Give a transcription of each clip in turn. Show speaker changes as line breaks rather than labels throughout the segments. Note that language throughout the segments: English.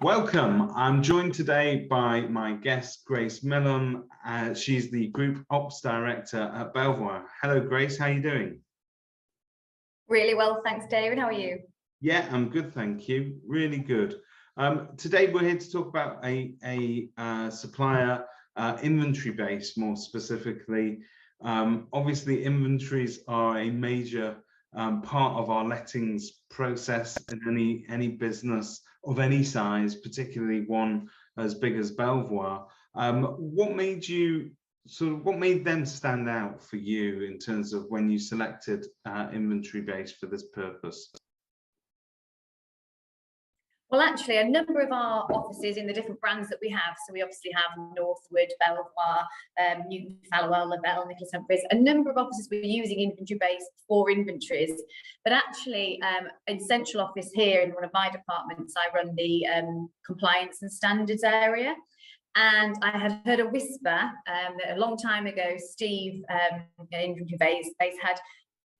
Welcome. I'm joined today by my guest, Grace Milham. She's the Group Ops Director at Belvoir. Hello, Grace. How are you doing?
Really well, thanks, David. How are you?
Yeah, I'm good, thank you. Really good. Today, we're here to talk about a supplier inventory base, more specifically. Obviously, inventories are a major part of our lettings process in any business of any size, particularly one as big as Belvoir. What made them stand out for you in terms of when you selected inventory base for this purpose?
Well, actually, a number of our offices in the different brands that we have, so we obviously have Northwood, Belvoir, Newton, Fallowell, Lavelle, Nicholas Humphreys, a number of offices we're using inventory base for inventories. But actually, in central office here in one of my departments, I run the compliance and standards area. And I had heard a whisper that a long time ago, Steve, inventory base had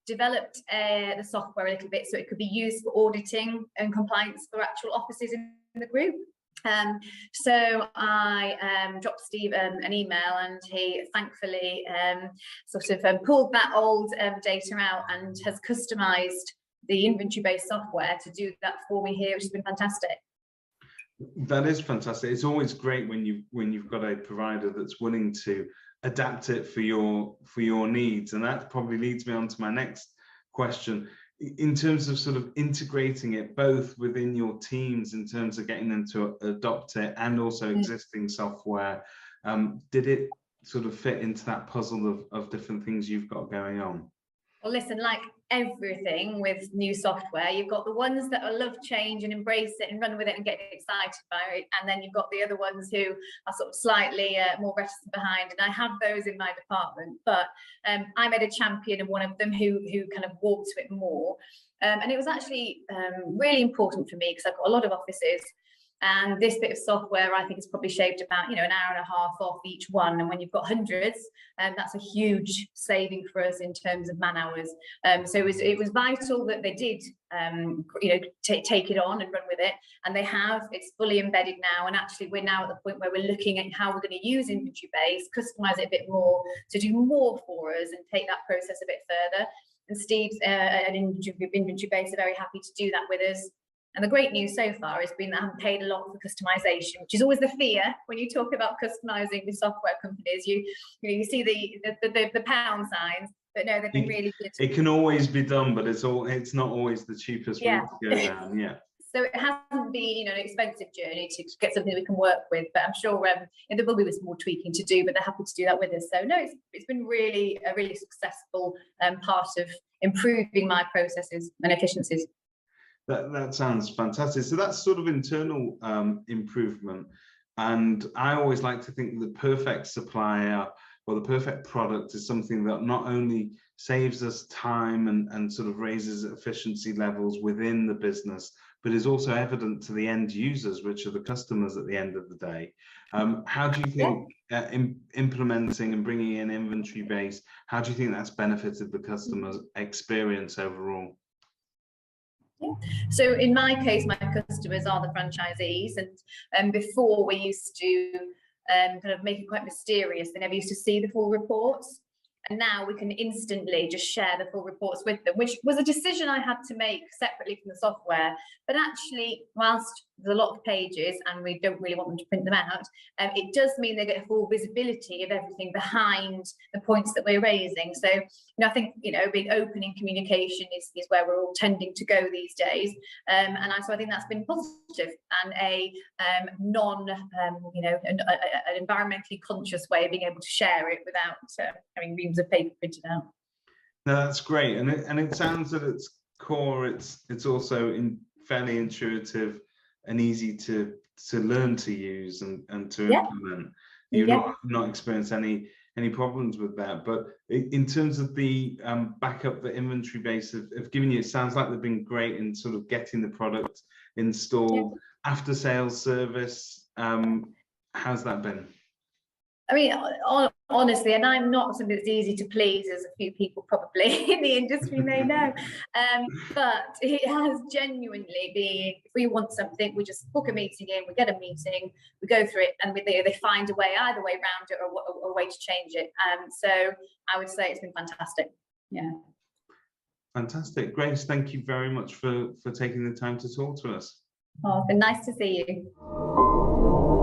developed the software a little bit so it could be used for auditing and compliance for actual offices in the group. So I dropped Steve an email, and he thankfully pulled that old data out and has customized the inventory-based software to do that for me here, which has been fantastic.
That is fantastic. It's always great when you've got a provider that's willing to adapt it for your needs, and that probably leads me on to my next question. In terms of sort of integrating it both within your teams, in terms of getting them to adopt it, and also existing software, did it sort of fit into that puzzle of different things you've got going on?
Well, listen, like everything with new software, you've got the ones that love change and embrace it and run with it and get excited by it, and then you've got the other ones who are sort of slightly more reticent behind, and I have those in my department. But I made a champion of one of them who kind of walked to it more, and it was actually really important for me because I've got a lot of offices. And this bit of software, I think, is probably shaved about, an hour and a half off each one. And when you've got hundreds, that's a huge saving for us in terms of man hours. So it was vital that they did, take it on and run with it. And they have. It's fully embedded now. And actually, we're now at the point where we're looking at how we're going to use inventory base, customize it a bit more to do more for us and take that process a bit further. And Steve's at inventory base are very happy to do that with us. And the great news so far has been that I haven't paid a lot for customization, which is always the fear when you talk about customizing with software companies. You see the pound signs, but no, they've been really good.
It can always be done, but it's not always the cheapest route to go down. Yeah.
So it hasn't been, an expensive journey to get something we can work with, but I'm sure there will be some more tweaking to do, but they're happy to do that with us. So no, it's been really a really successful part of improving my processes and efficiencies.
That sounds fantastic. So that's sort of internal improvement. And I always like to think the perfect supplier or the perfect product is something that not only saves us time and sort of raises efficiency levels within the business, but is also evident to the end users, which are the customers at the end of the day. How do you think implementing and bringing in inventory base, how do you think that's benefited the customer's experience overall?
Yeah. So in my case, my customers are the franchisees, and before we used to kind of make it quite mysterious. They never used to see the full reports, and now we can instantly just share the full reports with them, which was a decision I had to make separately from the software. But actually, whilst there's a lot of pages and we don't really want them to print them out, it does mean they get a full visibility of everything behind the points that we're raising. So I think being open in communication is where we're all tending to go these days, so I think that's been positive and a an environmentally conscious way of being able to share it without having reams of paper printed out.
No, that's great, and it sounds at its core it's also fairly intuitive and easy to learn to use and to implement. You've not experienced any problems with that. But in terms of the backup, the inventory base of giving you, it sounds like they've been great in sort of getting the product installed. After sales service, how's that been?
I mean, honestly, and I'm not somebody that's easy to please, as a few people probably in the industry may know, but it has genuinely been, if we want something, we just book a meeting in, we get a meeting, we go through it, and they find a way, either way around it, or a way to change it. So I would say it's been fantastic. Yeah.
Fantastic. Grace, thank you very much for taking the time to talk to us.
Oh, it's been nice to see you.